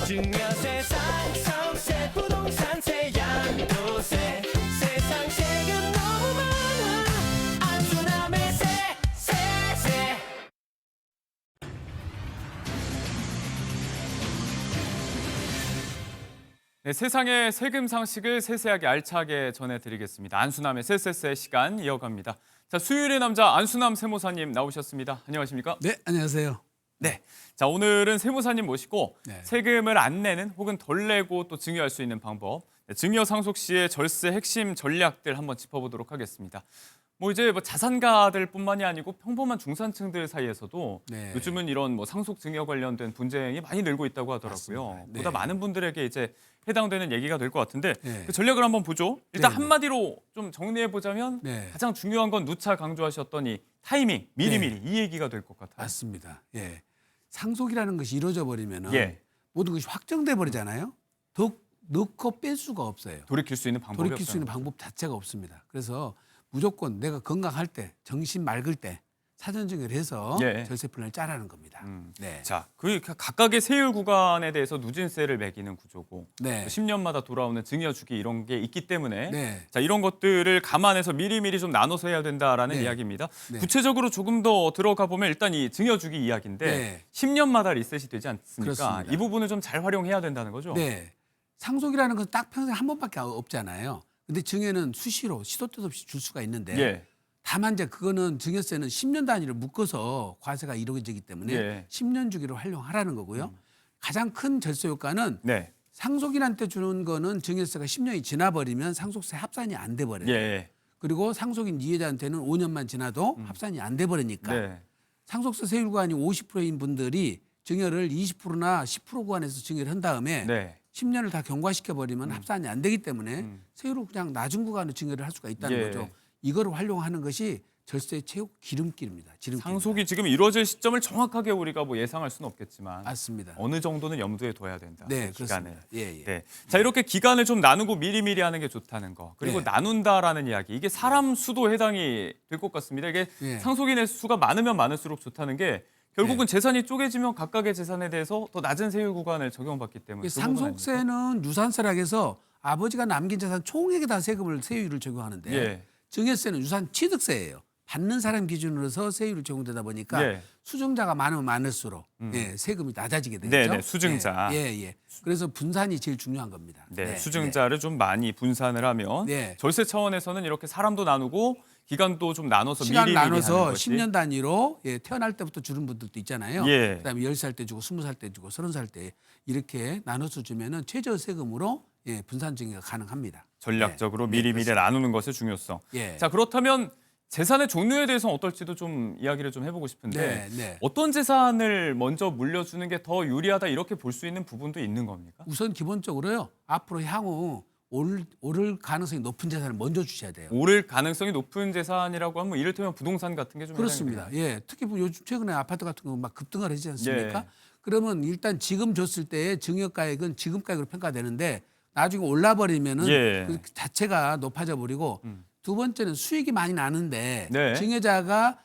증여세 상속세 부동산세 양도세 세상 세금 너무 많아 안수남의 세세세. 네, 세상의 세금 상식을 세세하게 알차게 전해드리겠습니다. 안수남의 세세세 시간 이어갑니다. 자, 수요일의 남자 안수남 세무사님 나오셨습니다. 안녕하십니까? 네, 안녕하세요. 네. 자, 오늘은 세무사님 모시고 네. 세금을 안 내는 혹은 덜 내고 또 증여할 수 있는 방법, 증여 상속 시의 절세 핵심 전략들 한번 짚어보도록 하겠습니다. 이제 자산가들뿐만이 아니고 평범한 중산층들 사이에서도 네. 요즘은 이런 상속 증여 관련된 분쟁이 많이 늘고 있다고 하더라고요. 맞습니다. 네. 보다 많은 분들에게 이제 해당되는 얘기가 될 것 같은데 네. 그 전략을 한번 보죠. 일단 네. 한마디로 좀 정리해 보자면 네. 가장 중요한 건 누차 강조하셨던 이 타이밍, 미리미리 이 얘기가 될 것 같아요. 맞습니다. 예. 상속이라는 것이 이루어져 버리면은 예. 모든 것이 확정돼 버리잖아요. 더 넣고 뺄 수가 없어요. 돌이킬 수 있는 방법이 돌이킬 수 있는 방법 자체가 없습니다. 그래서 무조건 내가 건강할 때, 정신 맑을 때 사전 증여를 해서 예. 절세 플랜을 짜라는 겁니다. 네. 자, 그 각각의 세율 구간에 대해서 누진세를 매기는 구조고 네. 10년마다 돌아오는 증여 주기 이런 게 있기 때문에 네. 자, 이런 것들을 감안해서 미리미리 좀 나눠서 해야 된다라는 네. 이야기입니다. 네. 구체적으로 조금 더 들어가 보면 일단 이 증여 주기 이야기인데 네. 10년마다 리셋이 되지 않습니까? 그렇습니다. 이 부분을 좀 잘 활용해야 된다는 거죠. 네. 상속이라는 건 딱 평생 한 번밖에 없잖아요. 근데 증여는 수시로 시도 때도 없이 줄 수가 있는데 예. 다만 이제 그거는 증여세는 10년 단위로 묶어서 과세가 이루어지기 때문에 예. 10년 10년 주기로 활용하라는 거고요. 가장 큰 절세 효과는 네. 상속인한테 주는 거는 증여세가 10년이 지나버리면 상속세 합산이 안 돼 버려요. 예. 그리고 상속인 이해자한테는 5년만 지나도 합산이 안 돼 버리니까 네. 상속세 세율 구간이 50%인 분들이 증여를 20%나 10% 구간에서 증여를 한 다음에 네. 10년을 다 경과시켜 버리면 합산이 안 되기 때문에 세율을 그냥 낮은 구간으로 증여를 할 수가 있다는 예. 거죠. 이거를 활용하는 것이 절세의 최고 기름길입니다. 상속이 지금 이루어질 시점을 정확하게 우리가 예상할 수는 없겠지만 맞습니다. 어느 정도는 염두에 둬야 된다. 네, 그 기간을. 그렇습니다. 예, 예. 네. 자, 이렇게 기간을 좀 나누고 미리미리 하는 게 좋다는 거. 그리고 네. 나눈다라는 이야기. 이게 사람 수도 해당이 될 것 같습니다. 이게 네. 상속인의 수가 많으면 많을수록 좋다는 게 결국은 네. 재산이 쪼개지면 각각의 재산에 대해서 더 낮은 세율 구간을 적용받기 때문에 그 부분 아닙니까? 상속세는 유산세락에서 아버지가 남긴 재산 총액에 다 세율을 적용하는데 예. 증여세는 유산 취득세예요. 받는 사람 기준으로서 세율을 적용되다 보니까 예. 수증자가 많으면 많을수록 예, 세금이 낮아지게 되죠. 네, 네, 수증자. 예. 그래서 분산이 제일 중요한 겁니다. 네, 수증자를 좀 많이 분산을 하면 네. 절세 차원에서는 이렇게 사람도 나누고 기간도 좀 나눠서 시간 미리미리 나눠서 하는 것이 10년 단위로 태어날 때부터 주는 분들도 있잖아요. 예. 그다음에 10살 때 주고 20살 때 주고 30살 때 이렇게 나눠서 주면은 최저 세금으로 분산 증여가 가능합니다. 전략적으로 네, 미리미리 나누는 것의 중요성. 예. 자, 그렇다면 재산의 종류에 대해서는 어떨지도 좀 이야기를 좀 해보고 싶은데 네. 어떤 재산을 먼저 물려주는 게 더 유리하다 이렇게 볼 수 있는 부분도 있는 겁니까? 우선 기본적으로요. 앞으로 향후 오를 가능성이 높은 재산을 먼저 주셔야 돼요. 오를 가능성이 높은 재산이라고 하면 이를테면 부동산 같은 게 좀 그렇습니다. 예, 특히 요즘 최근에 아파트 같은 거 막 급등을 하지 않습니까? 예. 그러면 일단 지금 줬을 때의 증여가액은 지금 가격으로 평가되는데 나중에 올라버리면은 예. 그 자체가 높아져 버리고 두 번째는 수익이 많이 나는데 네. 증여자가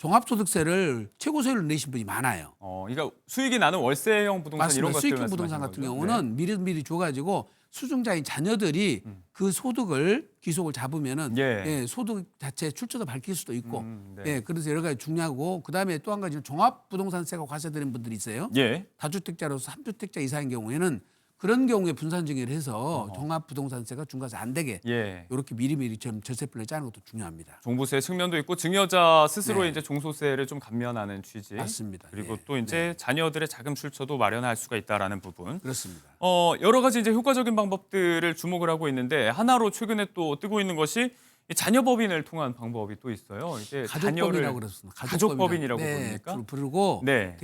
종합소득세를 최고세율로 내신 분이 많아요. 그러니까 수익이 나는 월세형 부동산 이런 맞습니다. 것들 수익형 부동산 같은 거죠? 경우는 미리 줘가지고 수증자인 자녀들이 그 소득을 기속을 잡으면은 예. 소득 자체 출처도 밝힐 수도 있고 네. 그래서 여러 가지 중요하고 그다음에 또 한 가지는 종합부동산세가 과세되는 분들이 있어요. 예. 다주택자로서 3주택자 이상인 경우에는 그런 경우에 분산 증여를 해서 종합부동산세가 중과세 안 되게 예. 이렇게 미리미리 절세플랜을 짜는 것도 중요합니다. 종부세 측면도 있고 증여자 스스로 네. 이제 종소세를 좀 감면하는 취지. 맞습니다. 그리고 예. 또 이제 자녀들의 자금 출처도 마련할 수가 있다라는 부분. 그렇습니다. 여러 가지 이제 효과적인 방법들을 주목을 하고 있는데 하나로 최근에 또 뜨고 있는 것이 이 자녀법인을 통한 방법이 또 있어요. 이제 가족법이라고 그랬습니다. 가족법인이라고 부릅니까? 부르고 네.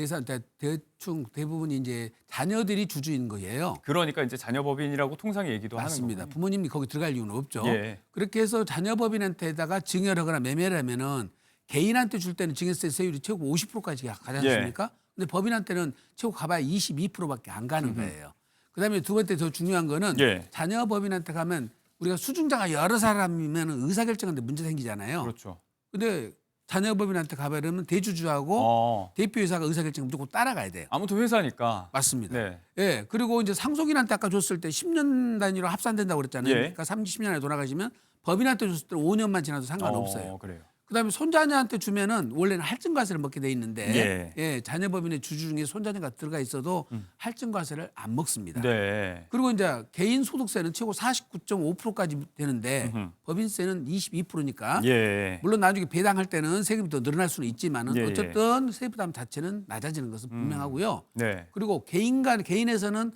대충 대부분이 이제 자녀들이 주주인 거예요. 그러니까 이제 자녀법인이라고 통상 얘기도 맞습니다. 하는 거군요. 부모님이 거기 들어갈 이유는 없죠. 예. 그렇게 해서 자녀법인한테다가 증여를 하거나 매매를 하면은 개인한테 줄 때는 증여세 세율이 최고 50%까지 가지 예. 않습니까? 근데 법인한테는 최고 가봐야 22%밖에 안 가는 거예요. 그다음에 두 번째 더 중요한 거는 예. 자녀법인한테 가면 우리가 수증자가 여러 사람이면 의사결정하는데 문제 생기잖아요. 그렇죠. 근데 자녀법인한테 가버리면 대주주하고 대표이사가 의사결정 무조건 따라가야 돼요. 아무튼 회사니까. 맞습니다. 네. 예. 그리고 이제 상속인한테 아까 줬을 때 10년 단위로 합산된다고 그랬잖아요. 예. 그러니까 30년 안에 돌아가시면 법인한테 줬을 때 5년만 지나도 상관없어요. 그래요. 그다음에 손자녀한테 주면은 원래는 할증과세를 먹게 돼 있는데 예. 자녀법인의 주주 중에 손자녀가 들어가 있어도 할증과세를 안 먹습니다. 네. 그리고 이제 개인 소득세는 최고 49.5%까지 되는데 법인세는 22%니까 예. 물론 나중에 배당할 때는 세금이 더 늘어날 수는 있지만은 예. 어쨌든 세부 부담 자체는 낮아지는 것은 분명하고요. 네. 그리고 개인에서는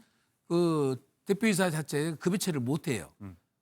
그 대표이사 자체 급여 처리를 못 해요.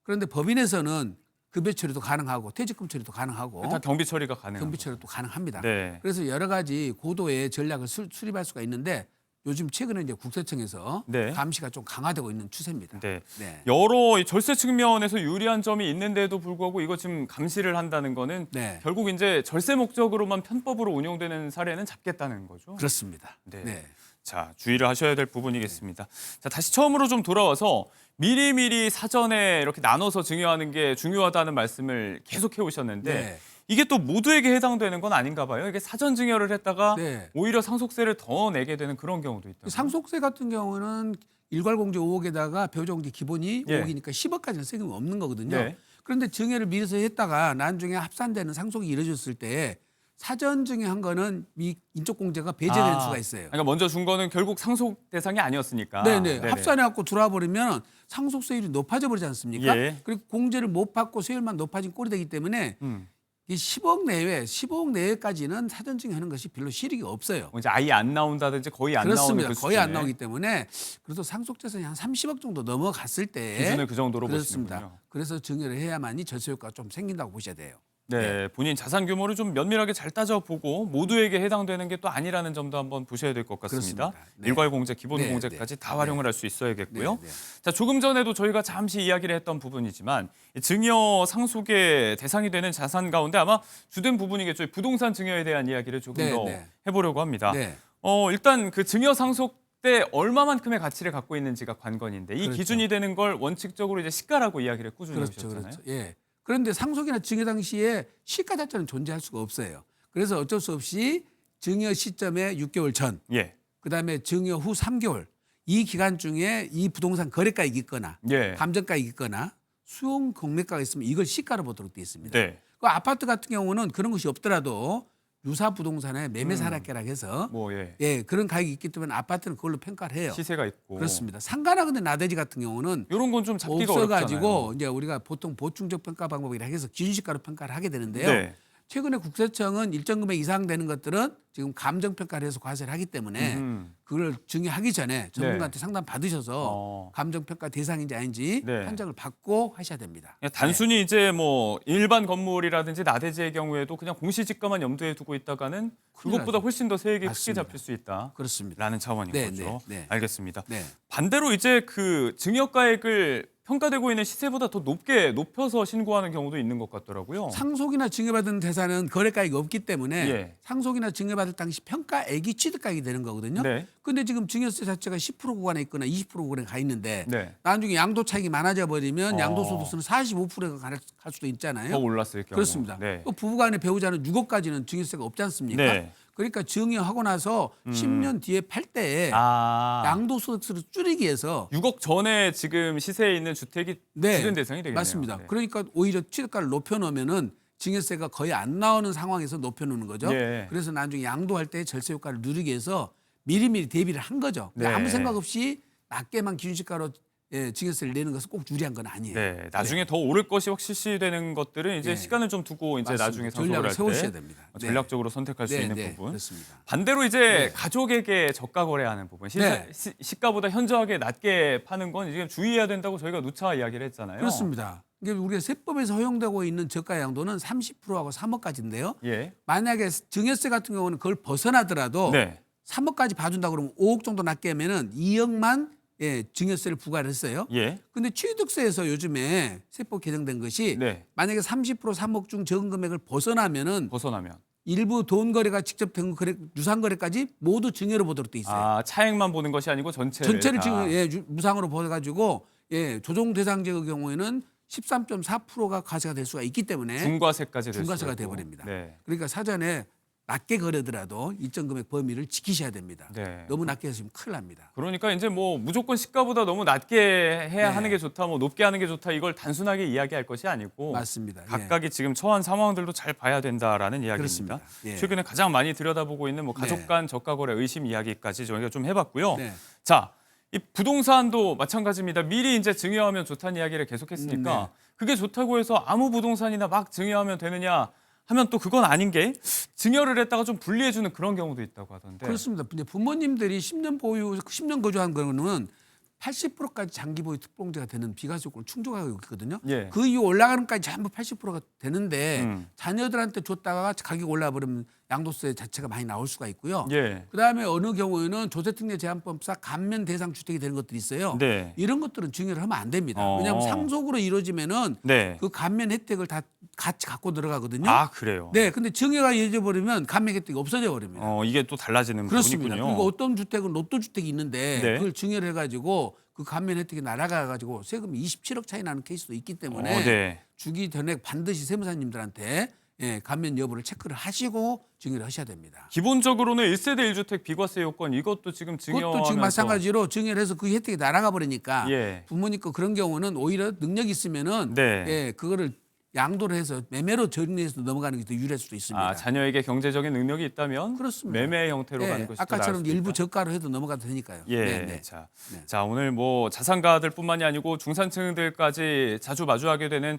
그런데 법인에서는 급여 처리도 가능하고 퇴직금 처리도 가능하고 다 경비 처리가 가능해요. 경비 처리도 가능합니다. 네. 그래서 여러 가지 고도의 전략을 수립할 수가 있는데 요즘 최근에 이제 국세청에서 네. 감시가 좀 강화되고 있는 추세입니다. 네. 네. 여러 이 절세 측면에서 유리한 점이 있는데도 불구하고 이거 지금 감시를 한다는 거는 네. 결국 이제 절세 목적으로만 편법으로 운용되는 사례는 잡겠다는 거죠. 그렇습니다. 네. 네. 자, 주의를 하셔야 될 부분이겠습니다. 자, 다시 처음으로 좀 돌아와서 미리미리 사전에 이렇게 나눠서 증여하는 게 중요하다는 말씀을 계속 해오셨는데 네. 이게 또 모두에게 해당되는 건 아닌가 봐요. 이게 사전 증여를 했다가 네. 오히려 상속세를 더 내게 되는 그런 경우도 있다. 상속세 같은 경우는 일괄공제 5억에다가 배우자공제 기본이 예. 5억이니까 10억까지는 세금이 없는 거거든요. 네. 그런데 증여를 미리서 했다가 나중에 합산되는 상속이 이루어졌을 때 사전 증여한 거는 인적공제가 배제될 수가 있어요. 그러니까 먼저 준 거는 결국 상속 대상이 아니었으니까. 네네. 네네. 합산해갖고 들어와 버리면 상속세율이 높아져 버리지 않습니까? 예. 그리고 공제를 못 받고 세율만 높아진 꼴이 되기 때문에 음. 이 15억 내외까지는 사전 증여하는 것이 별로 실익이 없어요. 이제 아예 안 나온다든지 거의 안 그렇습니다. 나오는 그 거의 안 수준에 나오기 때문에 그래도 상속재산이 한 30억 정도 넘어갔을 때 기준을 그 정도로 그렇습니다. 보시는군요. 그래서 증여를 해야만이 절세 효과가 좀 생긴다고 보셔야 돼요. 네, 본인 자산 규모를 좀 면밀하게 잘 따져보고 모두에게 해당되는 게 또 아니라는 점도 한번 보셔야 될 것 같습니다. 그렇습니다. 네. 일괄공제, 기본공제까지 네, 네. 다 활용을 할 수 있어야겠고요. 네, 네. 자, 조금 전에도 저희가 잠시 이야기를 했던 부분이지만 이 증여 상속의 대상이 되는 자산 가운데 아마 주된 부분이겠죠. 이 부동산 증여에 대한 이야기를 조금 네, 더 네. 해보려고 합니다. 네. 일단 그 증여 상속 때 얼마만큼의 가치를 갖고 있는지가 관건인데 이 그렇죠. 기준이 되는 걸 원칙적으로 이제 시가라고 이야기를 꾸준히 그렇죠, 해주셨잖아요. 그렇죠. 예. 그런데 상속이나 증여 당시에 시가 자체는 존재할 수가 없어요. 그래서 어쩔 수 없이 증여 시점에 6개월 전, 예, 그다음에 증여 후 3개월 이 기간 중에 이 부동산 거래가액이 있거나 예, 감정가액이 있거나 수용 공매가가 있으면 이걸 시가로 보도록 되어 있습니다. 네, 그 아파트 같은 경우는 그런 것이 없더라도 유사 부동산의 매매 사락계라고 해서 뭐 예, 예, 그런 가격이 있기 때문에 아파트는 그걸로 평가를 해요. 시세가 있고 그렇습니다. 상가나 근데 나대지 같은 경우는 이런 건 좀 잡기가 없어가지고 어렵잖아요. 이제 우리가 보통 보충적 평가 방법이라 해서 기준시가로 평가를 하게 되는데요. 네. 최근에 국세청은 일정 금액 이상 되는 것들은 지금 감정 평가를 해서 과세를 하기 때문에 그걸 증여하기 전에 전문가한테 상담 받으셔서 감정 평가 대상인지 아닌지 네. 판정을 받고 하셔야 됩니다. 그냥 단순히 이제 뭐 일반 건물이라든지 나대지의 경우에도 그냥 공시지가만 염두에 두고 있다가는 그것보다 훨씬 더 세액이 크게 맞습니다. 잡힐 수 있다. 그렇습니다. 라는 차원인 네, 거죠. 네, 네. 알겠습니다. 네. 반대로 이제 그 증여가액을 평가되고 있는 시세보다 더 높게 높여서 신고하는 경우도 있는 것 같더라고요. 상속이나 증여받은 대산은 거래가액이 없기 때문에 예. 상속이나 증여받을 당시 평가액이 취득가액이 되는 거거든요. 네. 근데 지금 증여세 자체가 10% 구간에 있거나 20% 구간에 가 있는데 네. 나중에 양도 차익이 많아져 버리면 어. 양도소득세는 45%가 갈 수도 있잖아요. 더 올랐을 경우. 그렇습니다. 네. 또 부부간의 배우자는 6억까지는 증여세가 없지 않습니까? 네. 그러니까 증여하고 나서 10년 뒤에 팔 때 양도소득세를 줄이기 위해서 6억 전에 지금 시세에 있는 주택이 기준 대상이 되겠네요. 맞습니다. 네. 그러니까 오히려 취득가를 높여놓으면은 증여세가 거의 안 나오는 상황에서 높여놓는 거죠. 예. 그래서 나중에 양도할 때 절세 효과를 누리기 위해서 미리미리 대비를 한 거죠. 근데 네. 아무 생각 없이 낮게만 기준시가로 증여세를 내는 것은 꼭 유리한 건 아니에요. 네, 나중에 더 오를 것이 확 실시되는 것들은 이제 네. 시간을 좀 두고 이제 맞습니다. 나중에 상속을 전략을 할 세우셔야 때 됩니다. 네. 전략적으로 선택할 수 네, 있는 네, 부분. 그렇습니다. 반대로 이제 가족에게 저가 거래하는 부분, 네. 시가보다 현저하게 낮게 파는 건 지금 주의해야 된다고 저희가 누차 이야기를 했잖아요. 그렇습니다. 이게 우리가 세법에서 허용되고 있는 저가 양도는 30%하고 3억까지인데요. 예. 만약에 증여세 같은 경우는 그걸 벗어나더라도 네. 3억까지 봐준다 그러면 5억 정도 낮게 하면은 2억만 증여세를 부과를 했어요. 예. 근데 취득세에서 요즘에 세법 개정된 것이 네. 만약에 30% 3억 중 적은 금액을 벗어나면은 벗어나면. 일부 돈 거래가 직접 된 거래, 유상 거래까지 모두 증여로 보도록 돼 있어요. 차액만 보는 것이 아니고 전체를 전체를 다. 지금 무상으로 보여가지고 조정 대상자의 경우에는 13.4%가 과세가 될 수가 있기 때문에 중과세까지 될 중과세가 수가 있고. 돼버립니다. 네. 그러니까 사전에 낮게 거래더라도 일정 금액 범위를 지키셔야 됩니다. 네. 너무 낮게 하시면 큰일 납니다. 그러니까 이제 뭐 무조건 시가보다 너무 낮게 해야 네. 하는 게 좋다, 뭐 높게 하는 게 좋다 이걸 단순하게 이야기할 것이 아니고 맞습니다. 예. 각각이 지금 처한 상황들도 잘 봐야 된다라는 이야기입니다. 그렇습니다. 예. 최근에 가장 많이 들여다보고 있는 뭐 가족 네. 간 저가 거래 의심 이야기까지 저희가 좀 해봤고요. 네. 자, 이 부동산도 마찬가지입니다. 미리 이제 증여하면 좋다는 이야기를 계속했으니까 네. 그게 좋다고 해서 아무 부동산이나 막 증여하면 되느냐 하면 또 그건 아닌 게 증여를 했다가 좀 분리해주는 그런 경우도 있다고 하던데. 그렇습니다. 이제 부모님들이 10년 보유, 10년 거주한 거는 80%까지 장기 보유 특공제가 되는 비과세 요건을 충족하고 있거든요. 예. 그 이후 올라가는까지 전부 80%가 되는데 자녀들한테 줬다가 가격이 올라버리면 양도세 자체가 많이 나올 수가 있고요. 예. 그다음에 어느 경우에는 조세특례 제한법상 감면 대상 주택이 되는 것들이 있어요. 네. 이런 것들은 증여를 하면 안 됩니다. 어. 왜냐하면 상속으로 이루어지면은 네. 그 감면 혜택을 다 같이 갖고 들어가거든요. 아, 그래요. 네, 근데 증여가 이루어져 버리면 감면 혜택이 없어져 버립니다. 이게 또 달라지는 그렇습니다. 부분이군요. 그리고 어떤 주택은 로또 주택이 있는데 네. 그걸 증여를 해가지고 그 감면 혜택이 날아가가지고 세금이 27억 차이 나는 케이스도 있기 때문에 네. 주기 전에 반드시 세무사님들한테 감면 여부를 체크를 하시고 증여를 하셔야 됩니다. 기본적으로는 1세대 1주택 비과세 요건 이것도 지금 증여하면서 그것도 지금 마찬가지로 증여를 해서 그 혜택이 날아가 버리니까 예. 부모님 거 그런 경우는 오히려 능력이 있으면은 네. 그거를 양도를 해서 매매로 정리해서 넘어가는 게 더 유리할 수도 있습니다. 자녀에게 경제적인 능력이 있다면 그렇습니다. 매매 형태로 예, 가는 것이 아까처럼 더 나을 일부 수도 있다. 저가로 해도 넘어가도 되니까요. 예. 네. 자, 오늘 뭐 자산가들뿐만이 아니고 중산층들까지 자주 마주하게 되는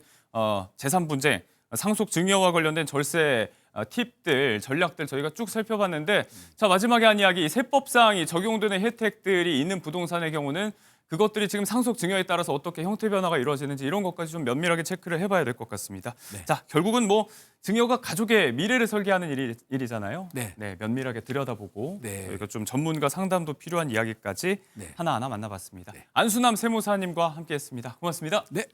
재산 분쟁, 상속 증여와 관련된 절세 팁들, 전략들 저희가 쭉 살펴봤는데 자, 마지막에 한 이야기, 이 세법상 이 적용되는 혜택들이 있는 부동산의 경우는 그것들이 지금 상속 증여에 따라서 어떻게 형태 변화가 이루어지는지 이런 것까지 좀 면밀하게 체크를 해봐야 될 것 같습니다. 네. 자, 결국은 뭐 증여가 가족의 미래를 설계하는 일이잖아요. 네. 면밀하게 들여다보고 네. 저희가 좀 전문가 상담도 필요한 이야기까지 네. 하나하나 만나봤습니다. 네. 안수남 세무사님과 함께했습니다. 고맙습니다. 네.